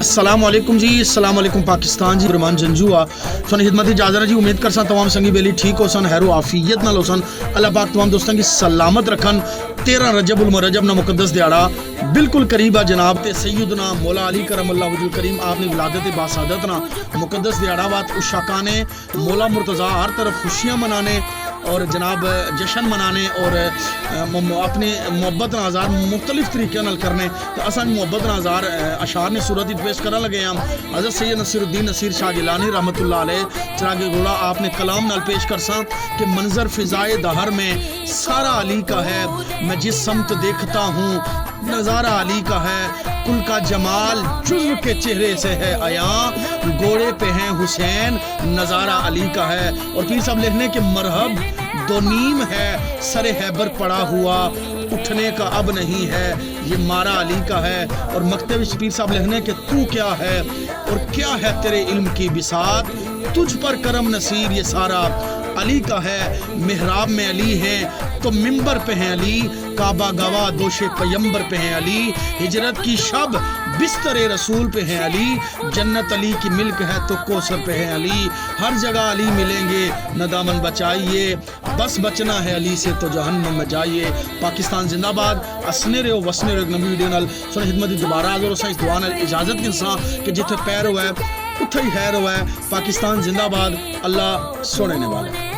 अस्सलाम वालेकुम जी, अस्सलाम वालेकुम पाकिस्तान जी। रहमान जंजुआ सन खिदमत इजाजत जी। उम्मीद कर सा तमाम संगी बेली ठीक हो सन, हैरो आफियत नाल हो सन। अल्लाह पाक तमाम दोस्तों की सलामत रखन। 13 रजब उल मुरज्जब ना मुकद्दस दिहाड़ा बिल्कुल करीब आ जनाब ते सैयदना मौला अली करमल्लाहु वजहुल करीम आपने विलादत बासादत ना मुकद्दस दिहाड़ा बात उशाकाने मौला मुर्तज़ा हर तरफ खुशियाँ मनाने और जनाब जश्न मनाने और अपनी मोहब्बत नाजार मुख्तलिफ तरीके नाल करने। तो असा मोहब्बत नाजार अशार ने सूरत पेश करने लगे हम। हज़रत सैयद नसीरुद्दीन नसीर शाह जिलानी रहमतुल्लाह अलैह चिरागे घोड़ा आपने कलाम नाल पेश कर सा कि मंजर फिजाए दहर में सारा अली का है, मैं जिस समत देखता हूँ नज़ारा अली का है, कुल का जमाल जुज़्व के चेहरे से है आया, घोड़े पे हैं हुसैन नज़ारा अली का है। और पीर साहब लिखने के मरहब दो नीम है, सरे हैबर पड़ा हुआ उठने का अब नहीं है, ये मारा अली का है। और मकतब पीर साहब लिखने के तू क्या है और क्या है तेरे इल्म की बिसात, तुझ पर करम नसीर ये सारा अली का है। मिहराब में अली हैं तो मिंबर पे हैं अली, काबा गवा दोशे पैगंबर पे हैं अली, हिजरत की शब बिस्तरे रसूल पे हैं अली, जन्नत अली की मिल्क है तो कोसर पे हैं अली, हर जगह अली मिलेंगे न दामन बचाइए, बस बचना है अली से तो जहन्नम में जाइए। पाकिस्तान जिंदाबाद। असने रहो वसने रहो। नवी वीडियो नाल सुन खिदमत दोबारा हाजिर हो दुआ नाल इजाजत के सां कि जिथे पैर हुआ है उत्थे ही खैर हुआ है। पाकिस्तान जिंदाबाद। अल्लाह सोने वाला।